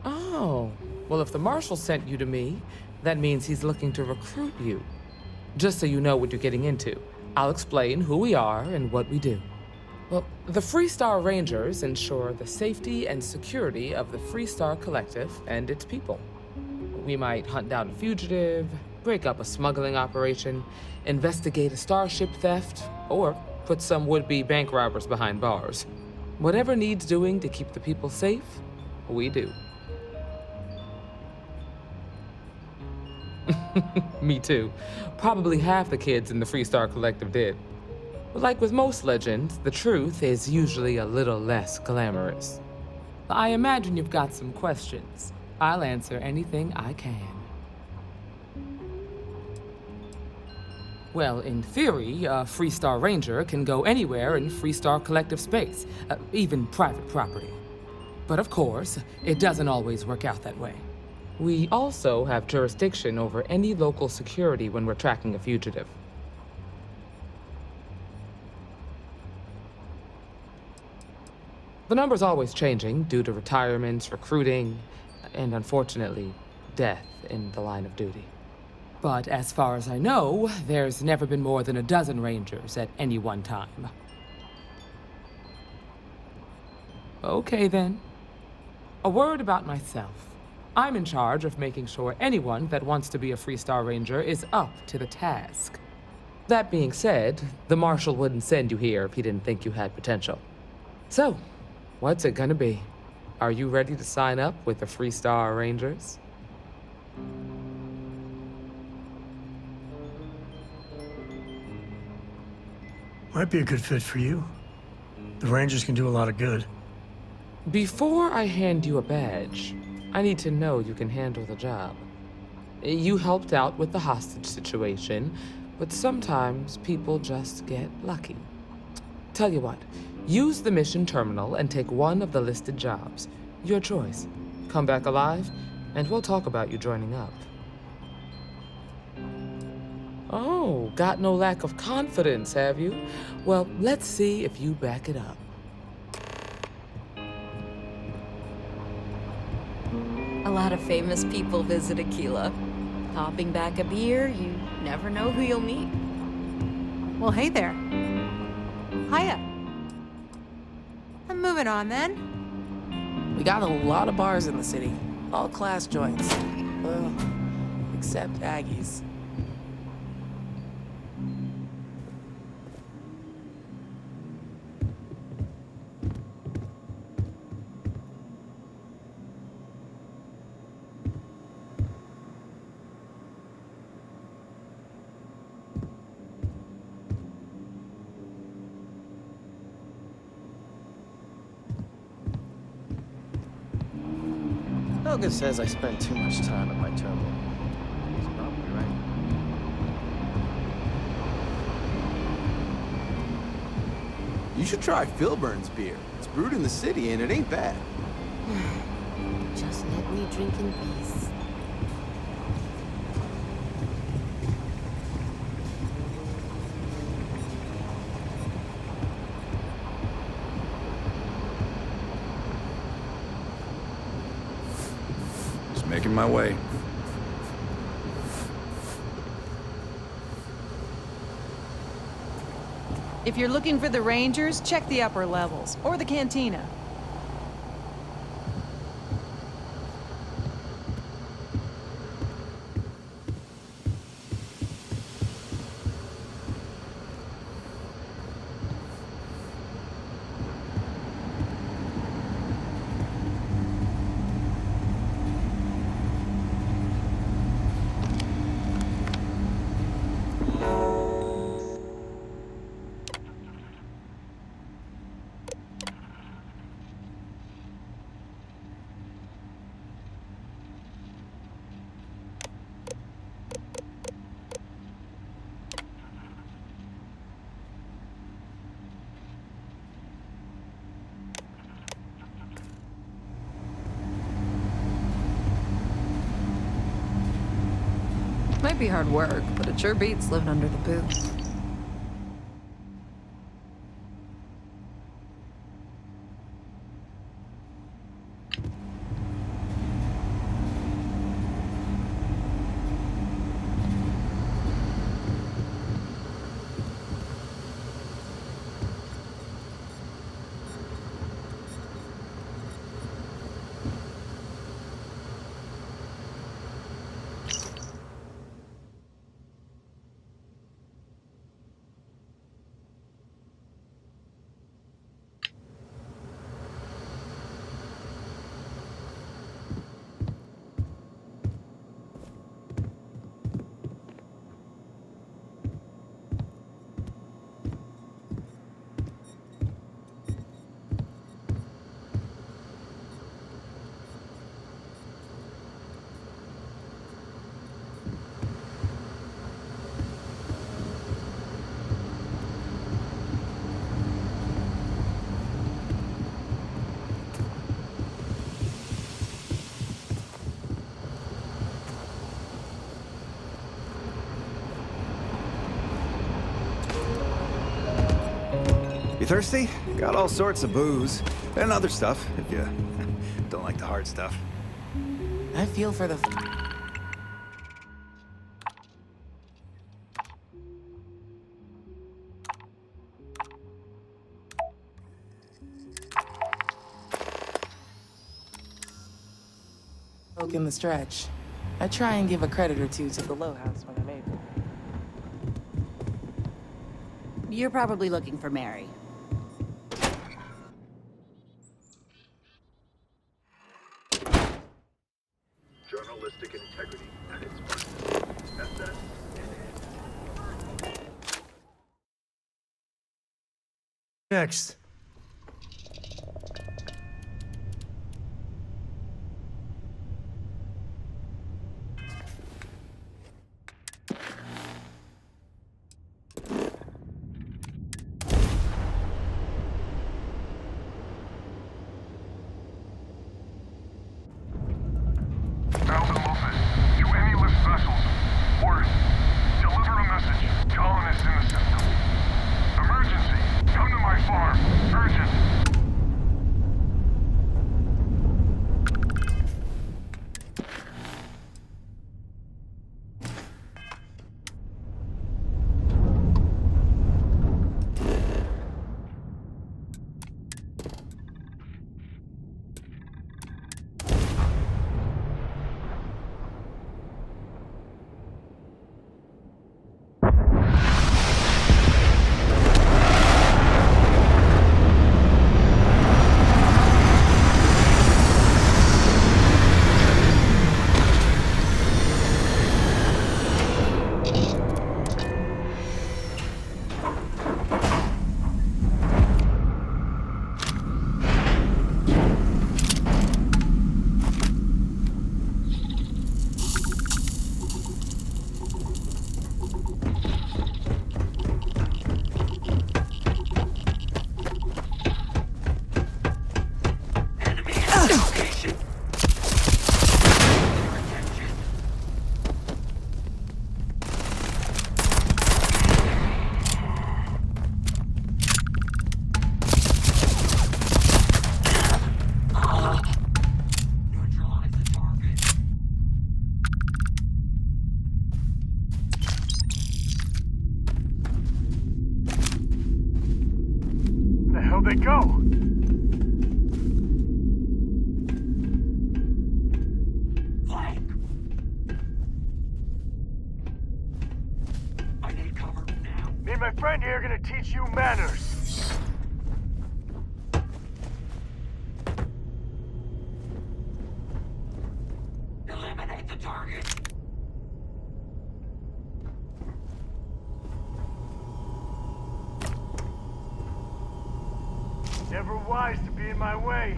Oh, well, if the marshal sent you to me, that means he's looking to recruit you. Just so you know what you're getting into, I'll explain who we are and what we do. Well, the Freestar Rangers ensure the safety and security of the Freestar Collective and its people. We might hunt down a fugitive, break up a smuggling operation, investigate a starship theft, or put some would-be bank robbers behind bars. Whatever needs doing to keep the people safe, we do. Me too. Probably half the kids in the Freestar Collective did. But like with most legends, the truth is usually a little less glamorous. I imagine you've got some questions. I'll answer anything I can. Well, in theory, a Freestar Ranger can go anywhere in Freestar Collective space, even private property. But of course, it doesn't always work out that way. We also have jurisdiction over any local security when we're tracking a fugitive. The number's always changing due to retirements, recruiting, and unfortunately, death in the line of duty. But as far as I know, there's never been more than a dozen Rangers at any one time. Okay then. A word about myself. I'm in charge of making sure anyone that wants to be a Freestar Ranger is up to the task. That being said, the Marshal wouldn't send you here if he didn't think you had potential. So, what's it gonna be? Are you ready to sign up with the Freestar Rangers? Might be a good fit for you. The Rangers can do a lot of good. Before I hand you a badge, I need to know you can handle the job. You helped out with the hostage situation, but sometimes people just get lucky. Tell you what, use the mission terminal and take one of the listed jobs. Your choice. Come back alive, and we'll talk about you joining up. Oh, got no lack of confidence, have you? Well, let's see if you back it up. A lot of famous people visit Akila. Popping back a beer, you never know who you'll meet. Well, hey there. Hiya. I'm moving on then. We got a lot of bars in the city. All class joints. Well, except Aggie's. Helga says I spend too much time at my terminal. He's probably right. You should try Philburn's beer. It's brewed in the city and it ain't bad. Just let me drink in peace. Making my way. If you're looking for the Rangers, check the upper levels, or the cantina. Might be hard work, but it sure beats living under the booth. You thirsty? Got all sorts of booze. And other stuff, if you don't like the hard stuff. I feel for the... in the stretch. I try and give a credit or two to the Low House when I'm able. You're probably looking for Mary. Journalistic integrity at its finest. Next. Found an office. To any lift vessels. Word. Deliver a message. Colonists in the system. Emergency. Come to my farm. Urgent. Where the hell they go? Me and my friend here are gonna teach you manners. Eliminate the target. Never wise to be in my way.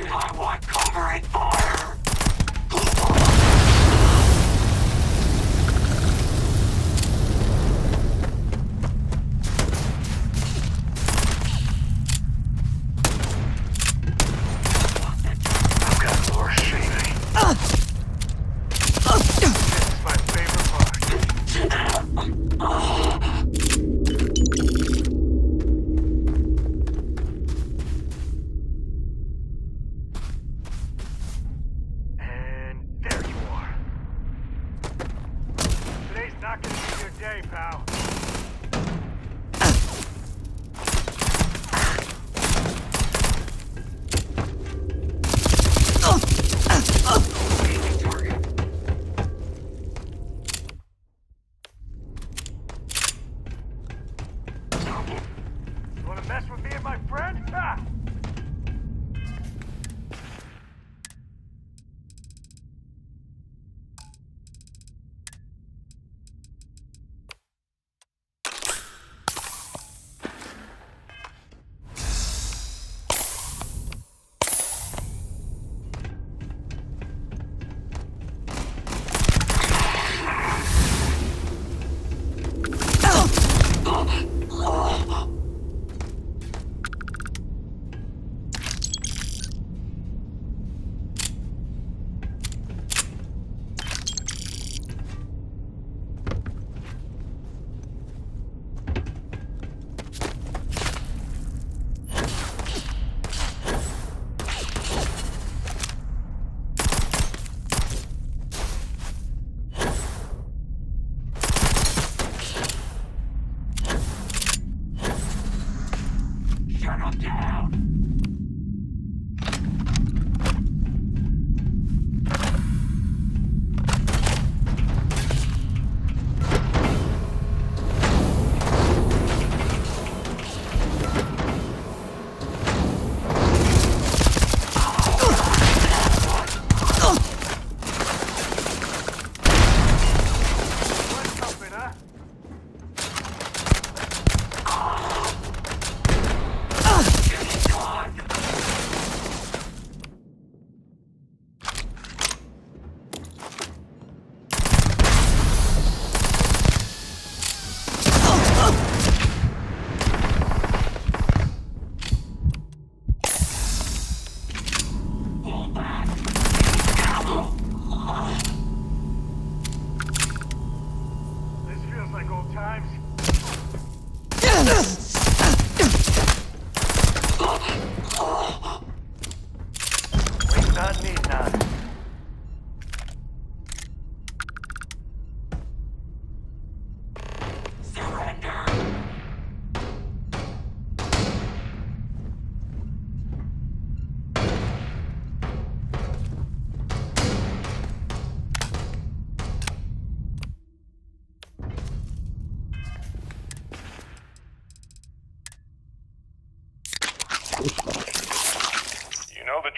I want covering fire! I've got more shaving. This is my favorite part. Not gonna be your day, pal. You wanna mess with me and my friend? Ha!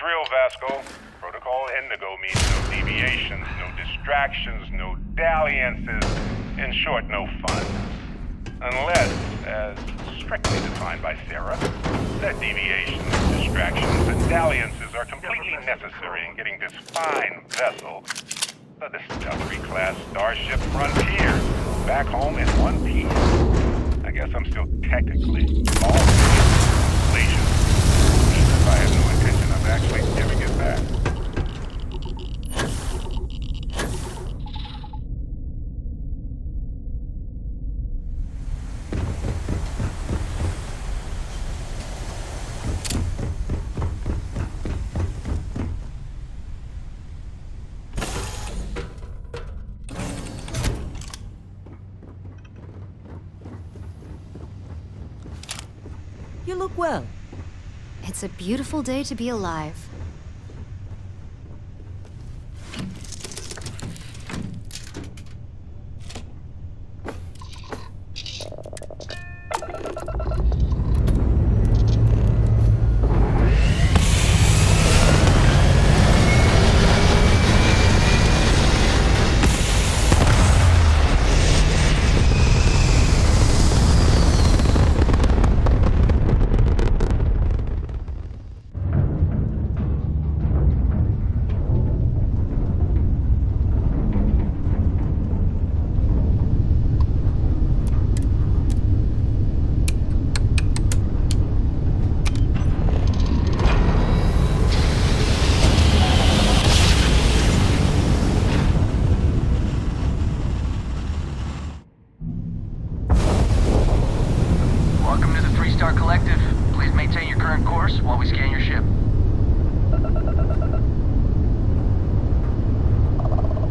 drill, Vasco. Protocol Indigo means no deviations, no distractions, no dalliances. In short, no fun. Unless, as strictly defined by Sarah, that deviations, distractions, and dalliances are completely necessary in getting this fine vessel, the Discovery-class Starship Frontier, back home in one piece. I guess I'm still technically all inflation, even if I have no intention of actually giving it back. You look well. It's a beautiful day to be alive. Welcome to the Freestar Collective. Please maintain your current course while we scan your ship.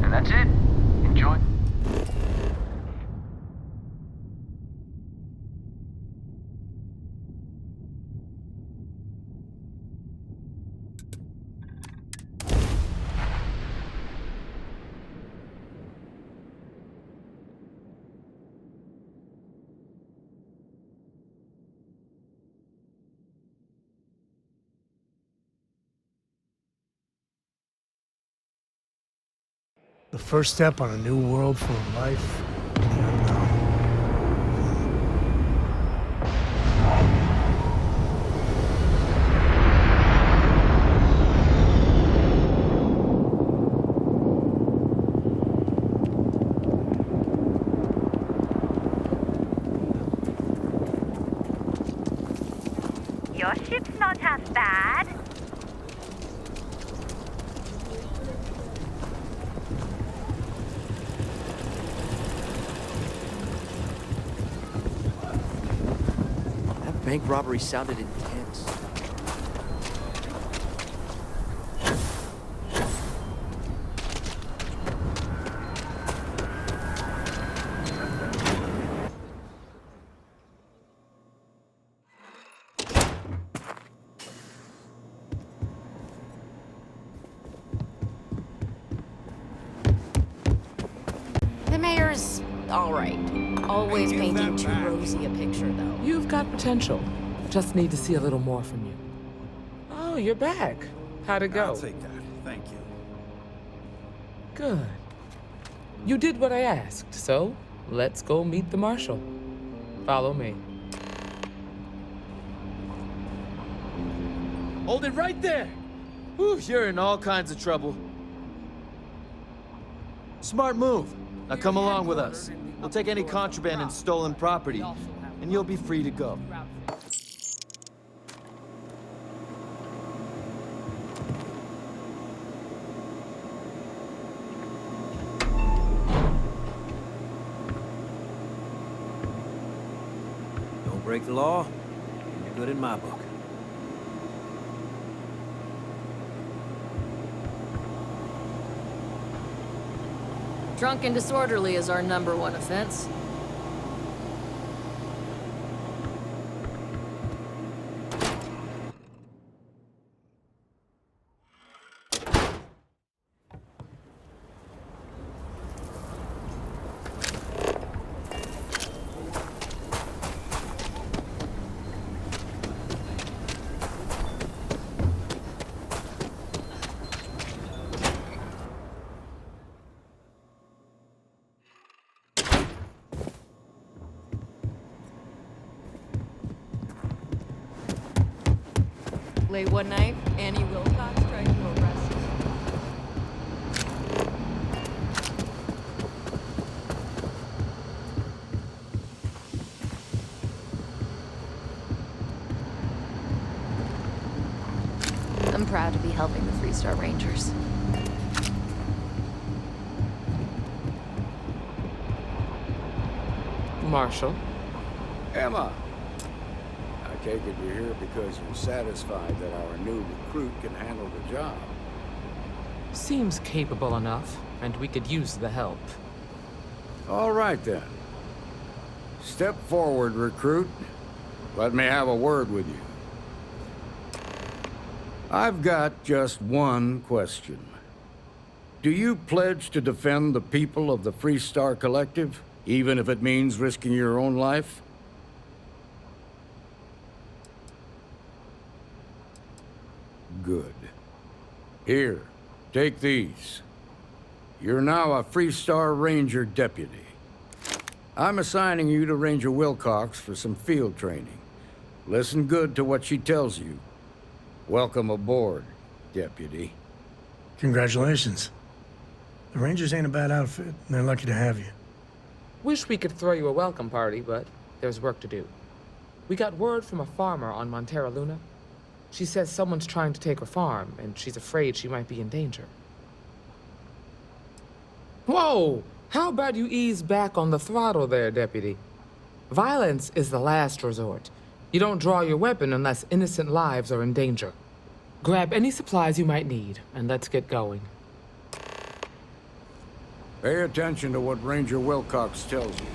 And that's it. Enjoy. The first step on a new world full of life and the unknown. Your ship's not half bad. That bank robbery sounded intense. The mayor's all right. Always painting too rosy a picture, though. You've got potential. Just need to see a little more from you. Oh, you're back. How'd it go? I'll take that. Thank you. Good. You did what I asked, so let's go meet the marshal. Follow me. Hold it right there! Whew, you're in all kinds of trouble. Smart move. Now come along with us. We'll take any contraband and stolen property, and you'll be free to go. Don't break the law, and you're good in my book. Drunk and disorderly is our #1 offense. Late one night, Annie Wilcox tried to arrest him. I'm proud to be helping the Freestar Rangers. Marshall? Emma! I take it you're here because you're satisfied that our new recruit can handle the job. Seems capable enough, and we could use the help. All right, then. Step forward, recruit. Let me have a word with you. I've got just one question. Do you pledge to defend the people of the Freestar Collective, even if it means risking your own life? Good. Here, take these. You're now a Freestar Ranger deputy. I'm assigning you to Ranger Wilcox for some field training. Listen good to what she tells you. Welcome aboard, deputy. Congratulations. The Rangers ain't a bad outfit, and they're lucky to have you. Wish we could throw you a welcome party, but there's work to do. We got word from a farmer on Montera Luna. She says someone's trying to take her farm, and she's afraid she might be in danger. Whoa! How about you ease back on the throttle there, Deputy? Violence is the last resort. You don't draw your weapon unless innocent lives are in danger. Grab any supplies you might need, and let's get going. Pay attention to what Ranger Wilcox tells you.